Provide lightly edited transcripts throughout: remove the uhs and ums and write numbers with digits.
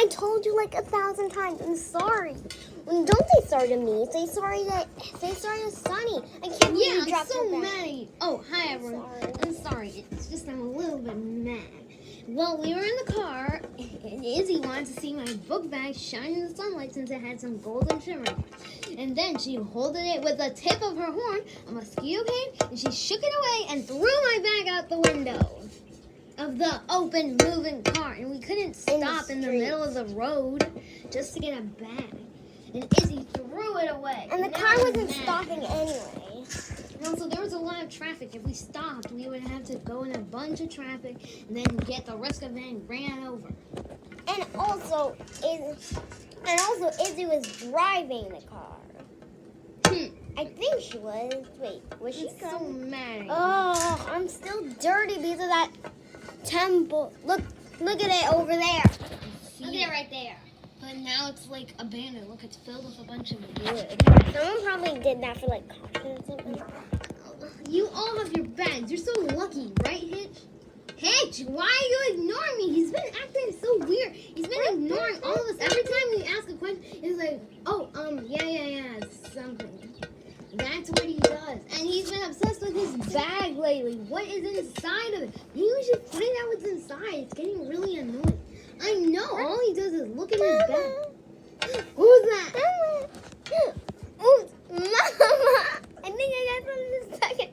I told you like 1,000 times. I'm sorry. Don't say sorry to me. Say sorry to Sunny. I can't believe you I'm dropped so her mad bag. at you. Oh, hi everyone. I'm sorry. It's just I'm a little bit mad. Well, we were in the car, and Izzy wanted to see my book bag shine in the sunlight since it had some golden shimmer. And then she holded it with the tip of her horn, a mosquito pane, and she shook it away and threw my bag out the window of the open, moving car. And we couldn't stop in the middle of the road just to get a bag. And Izzy threw it away. And the Now car I'm wasn't mad. stopping anyway. And also, there was a lot of traffic. If we stopped, we would have to go in a bunch of traffic and then get the risk of being ran over. And also, Izzy was driving the car. I think she was. Wait, was she? I'm so mad. Oh, I'm still dirty because of that temple. Look at it over there. Look at it right there. But now it's like abandoned. Look, it's filled with a bunch of wood. Someone probably did that for like caution or something. You all have your bags. You're so lucky, right, Hitch? Hitch, why are you ignoring me? He's been acting so weird. He's been ignoring all of us. Every time we ask a question, he's like, yeah, something. That's what he does. And he's been obsessed with his bag lately. What is inside of it? Maybe we should find out what's inside. It's getting really annoying. I know. All he does is look at his bag. Who's that? Ooh, Mama! I think I got something to second.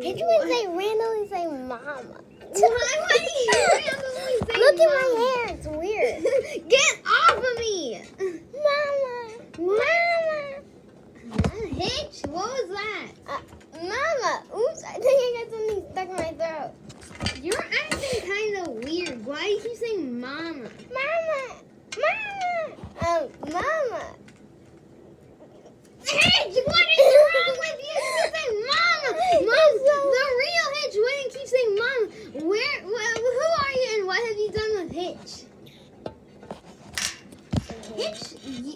Did you say randomly say Mama? Why do you randomly say Look at Mama? my hair. It's weird. Get off of me! Mama! Hitch, what was that? Mama! Oops, I think I got something stuck in my throat. You're acting kind of weird. Why do you keep saying Mama? Mama! Mama! Hitch, what is wrong with you? You say Mama! Mom, the real Hitch wouldn't keep saying Mama. Who are you and what have you done with Hitch? Hitch,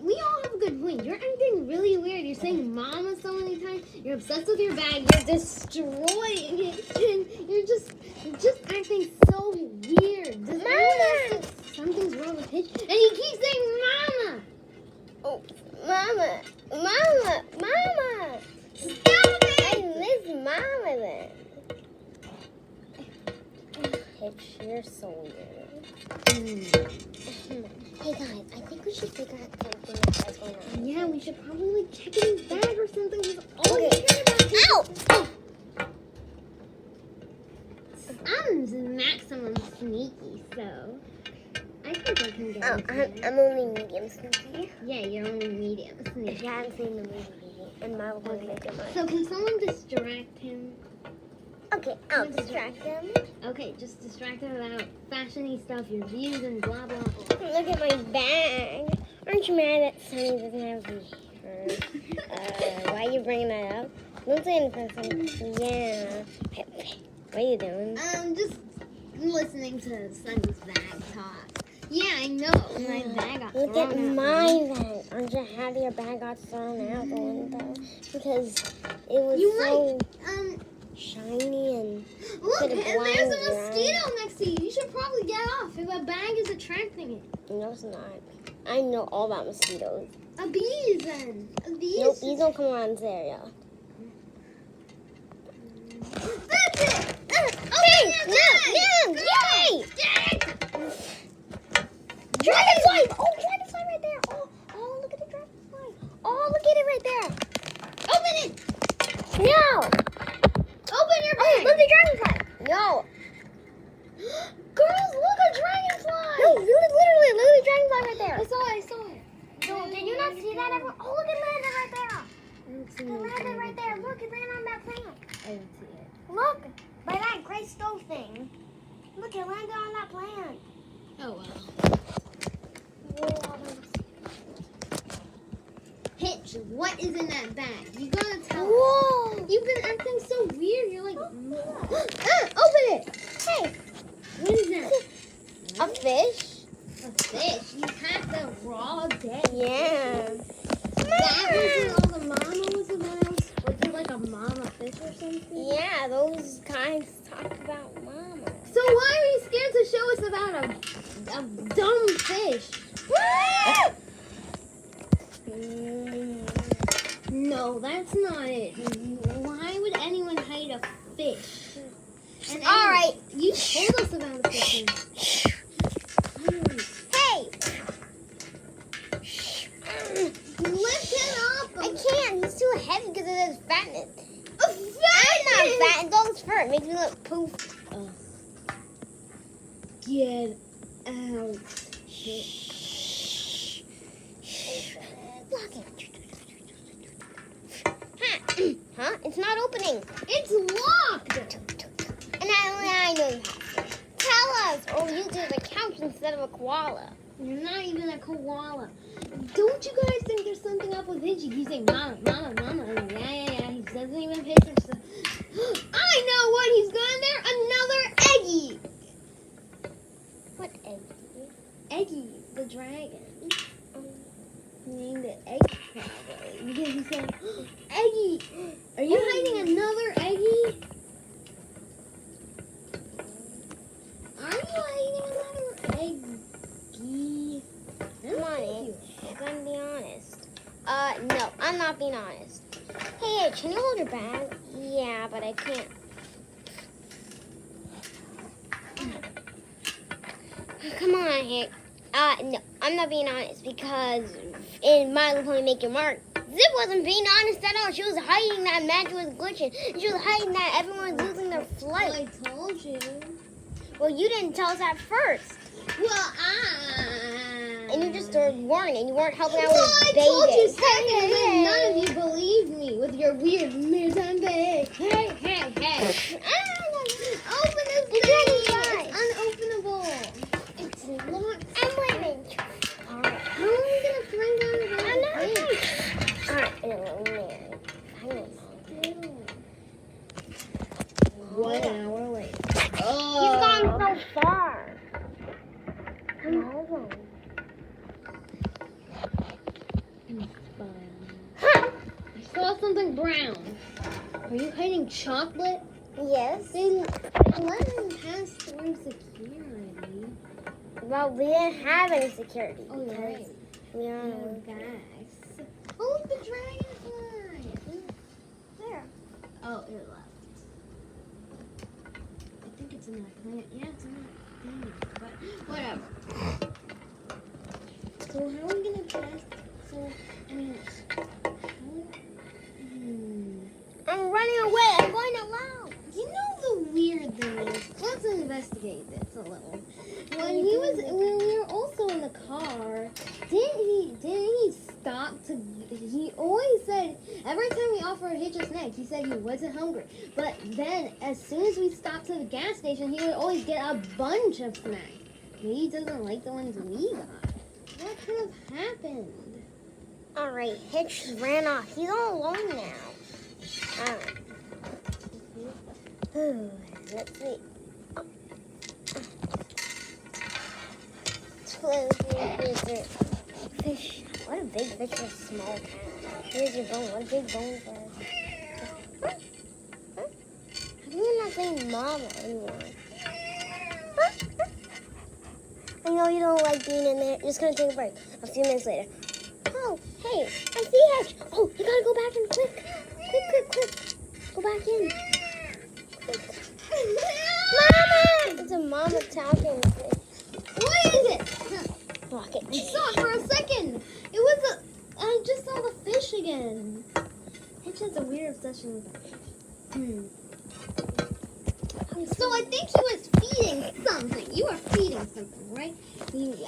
we all have a good point. You're acting really weird. You're saying Mama so many times. You're obsessed with your bag. You're destroying it. And you're just acting so weird. Does anyone else think something's wrong with Hitch? And he keeps saying Mama. Oh, Mama! Stop it! I miss Mama then. Hitch, you're so weird. Hey guys, I think we should figure out something that's going on. Yeah, we should probably like check in his bag or something. He's all Okay. he cared about. Ow! I'm maximum sneaky, so I think I can get I'm only medium sneaky. Yeah, you're only medium If sneaky. you haven't seen the movie, and my will probably make it mine. So can someone distract him? Okay, I'll distract them. Okay, just distract him about fashiony stuff, your views, and blah, blah, blah. Look at my bag. Aren't you mad that Sunny doesn't have the shirt? Why are you bringing that up? Don't say anything. Yeah. What are you doing? Just listening to Sunny's bag talk. Yeah, I know. My bag got Look thrown at out. my bag. Aren't you happy your bag got thrown out the window? Because it was You so might, shiny and... look, Could and have there's a blind your mosquito next to you. You should probably get off if a bag is attracting it. No, it's not. I know all about mosquitoes. A bees then. A bees. Nope, these don't come around this area. That's it. Okay, no, yay! Dragonfly! Oh, dragonfly right there. Oh, look at the dragonfly. Oh, look at it right there. Open it. No. Open your Oh, bag. look at the dragonfly. No. Girls, look a dragonfly. No, literally, look at the dragonfly right there. I saw it. No, did you not see that ever? Oh, look, it landed right there. I don't see It landed right there. Look, it landed on that plant. I don't see it. Look, by that gray stove thing. Look, it landed on that plant. Oh well. Whoa. Hitch, what is in that bag? You gotta tell us. Whoa. You've been acting so weird. You're like, Oh, open it. hey, What is that? a fish? A fish. You packed the raw dead. Yeah. That wasn't all the mama was about. Was it like a mama fish or something? Yeah, those guys talk about mama. So why are you scared to show us about a dumb fish. No, that's not it. Why would anyone hide a fish? And All right. You told us about the fish. Hey! Lift him up. I can't. He's too heavy because of his fatness. I'm Fatness! not fat. Dog's fur. It makes me look poof. Get out. Lock it. Huh? It's not opening. It's locked. And I know you have to. Tell us, or we'll use it as a couch instead of a koala. You're not even a koala. Don't you guys think there's something up with Hitch? He's saying, Mama, Mama, Mama. Yeah. He doesn't even pay attention. I know what he's got there. Another Eggy. What egg? Eggy, the dragon. He named it Egg probably. Because he said, Eggy, are you hiding another Eggy? Are you hiding another Eggy? Come on, Hitch. I'm gonna be honest. No, I'm not being honest. Hey, Hitch, can you hold your bag? Yeah, but I can't. Come on, Hitch. No, I'm not being honest because in My Little Pony Make Your Mark, Zip wasn't being honest at all. She was hiding that magic was glitching. She was hiding that everyone was losing their flight. I told you. Well, you didn't tell us at first. Well, And you just started warning and you weren't helping out well, with I baby. told you seconds and none of you believed me with your weird midtime bag. Hey. Open this thing. It's unopenable. It's locked. I'm waiting. Alright. How are we going to find out about I'm not this? Alright, anyway, 1 hour later. He's gone so far. Come on. Huh? I saw something brown. Are you hiding chocolate? Yes. Then let him pass through security. Well, we didn't have any security. Oh, you're right. We are Oh, guys. Oh, look, the dragonfly. Where? Oh, it left. I think it's in that plant. Yeah, it's in that thing. But whatever. So how are we gonna pass? I'm running away. I'm going alone. You know the weird thing is, let's investigate this a little. When we were also in the car, didn't he stop to? He always said every time we offered Hitch a snack, he said he wasn't hungry. But then, as soon as we stopped to the gas station, he would always get a bunch of snacks. Maybe he doesn't like the ones we got. What could have happened? All right, Hitch ran off. He's all alone now. All right. Let's see. Close the freezer. Fish. What a big fish for a small cat. Here's your bone. What a big bone for us. Huh? How come you're not saying mama anymore? I know you don't like being in there. Just gonna take a break. A few minutes later. Oh, hey, I see Hitch. Oh, you gotta go back in quick. Quick. Go back in. Quick. Mama! It's a mama talking fish. What is it? Rocket. I saw it for a second. It was I just saw the fish again. Hitch has a weird obsession with that fish. So I think he was feeding something. You were feeding something, right?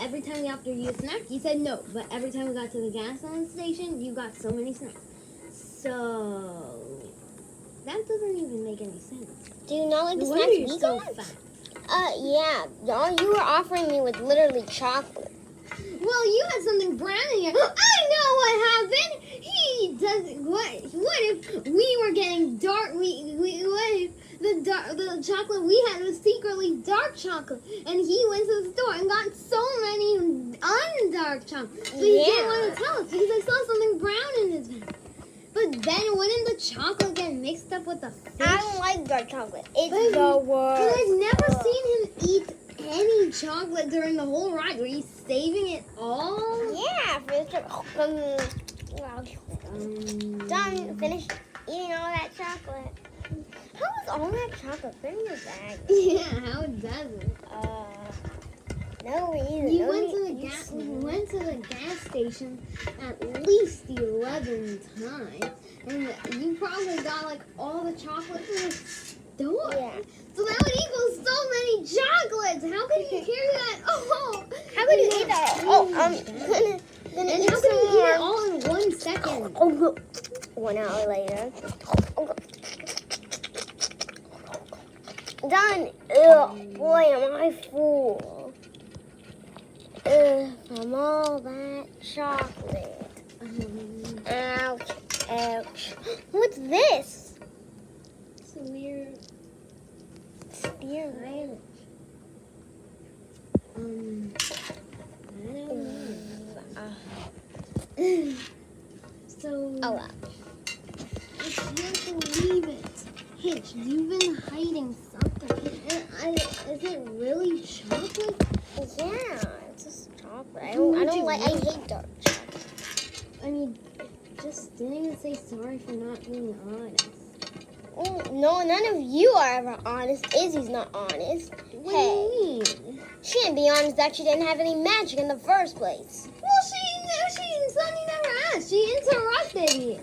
Every time we offered you a snack, you said no. But every time we got to the gas station, you got so many snacks. So that doesn't even make any sense. Do you not like the No snacks wonder you're we so got? fat. Yeah. All you were offering me was literally chocolate. Well, you had something brown in your. I know what happened. He does. What if we were getting dark? What if the chocolate we had was secretly dark chocolate, and he went to the store and got so many undark chocolate, but he didn't want to tell us because I saw something brown in his bag. But then wouldn't the chocolate get mixed up with the fish? I don't like dark chocolate. It's the worst. But I've never seen him eat any chocolate during the whole ride? Were you saving it all? Yeah, for the trip. Done. Finished eating all that chocolate. How was all that chocolate fit in your bag? Yeah, how does it? No reason. You no went to need- the gas. We went to the gas station at least 11 times, and you probably got like all the chocolate from the store. Yeah. So that would equal so many chocolates. How could you carry that? Oh, How could you eat that? Oh, gonna and eat how could some you eat more. it all in 1 second? Oh, 1 hour later. Done. Ugh, boy, am I full. Ugh, from all that chocolate. Ouch, ouch. What's this? It's a weird Spear. island. I don't know. So. Oh, wow. I can't believe it. Hitch, you've been hiding something. And is it really chocolate? Yeah, it's just chocolate. I Would don't you like. I really- hate dark chocolate. I mean, just didn't even say sorry for not being honest. Oh, no, none of you are ever honest. Izzy's not honest. What Hey. do you mean? She didn't be honest that she didn't have any magic in the first place. Well, Sunny never asked. She interrupted you.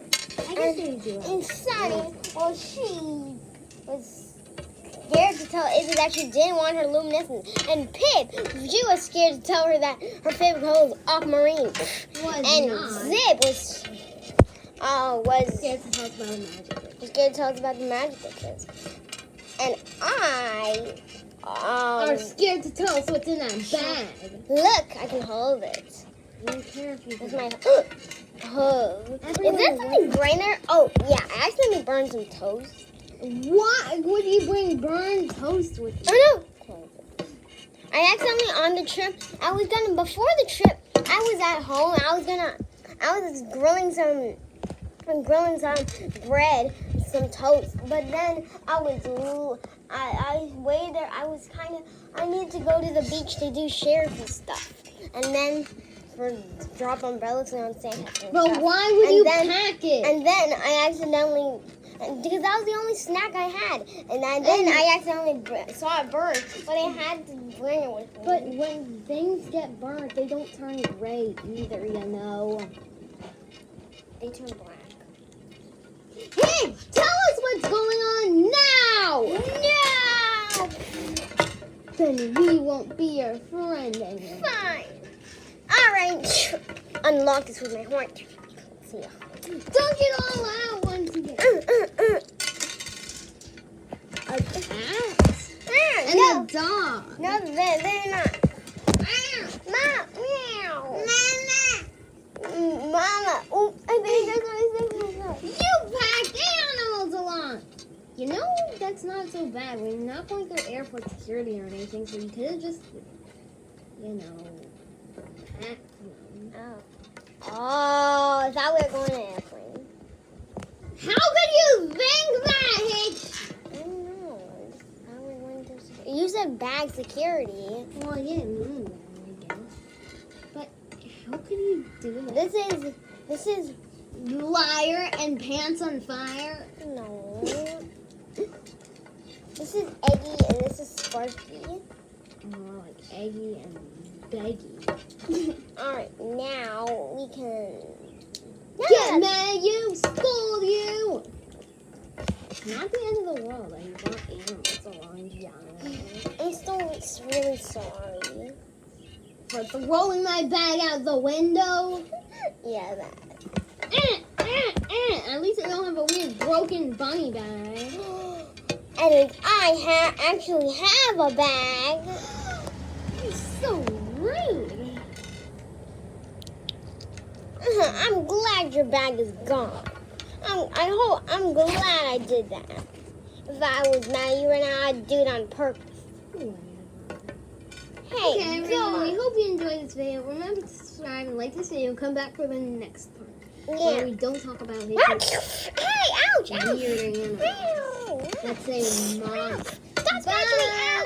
I guess they do. And Sunny, well, she was scared to tell Izzy that she didn't want her luminescent. And Pip, she was scared to tell her that her favorite color was aquamarine. And not. Zip was Scared to talk about magic. scared to tell us about the magic witches. And I Are scared to tell us what's in that bag. look, I can hold it. I don't care if you That's do. my hug. Is there something gray there? Oh, yeah, I accidentally burned some toast. Why would you bring burned toast with you? Oh no! I accidentally on the trip. Before the trip. I was at home. I was grilling some bread, some toast. But then I waited there. I needed to go to the beach to do sheriffy stuff, and then drop umbrellas on Santa. But why would you pack it? And then I accidentally. Because that was the only snack I had. And then I accidentally saw it burn, but I had to bring it with me. But when things get burnt, they don't turn gray either, you know. They turn black. Hey, tell us what's going on now! No! Then we won't be your friend anymore. Fine. All right. Unlock this with my horn. See ya. Don't get all out once again. A cat? And No, a dog. no, they're not. Meow. Mama. Oh, I think that's what I said. You packed animals along. You know, that's not so bad. We're not going through airport security or anything, so you could have just, you know, packed them. Oh, I thought we were going to an airplane. How could you think that, Hitch? I don't know. How we went through security. You said bag security. Well, I didn't mean that, I guess. But how could you do that? This is Liar and pants on fire? no. This is Eggy and this is Sparky. Oh, like Eggy and Beggy. All right, now we can Get mad, you! Scold you! It's not the end of the world that you brought animals along, John. I'm still really sorry. For throwing my bag out the window? Yeah, that. At least I don't have a weird broken bunny bag. And I actually have a bag. You're so rude. I'm glad your bag is gone. I'm glad I did that. If I was mad at you right now, I'd do it on purpose. Hey, Okay, everyone, we hope you enjoyed this video. Remember to subscribe and like this video and come back for the next part. Where Yeah. we don't talk about Hey, Hitch's ouch, ouch. weird animals. Ow. Let's say mom. Stop scratching me. Ow.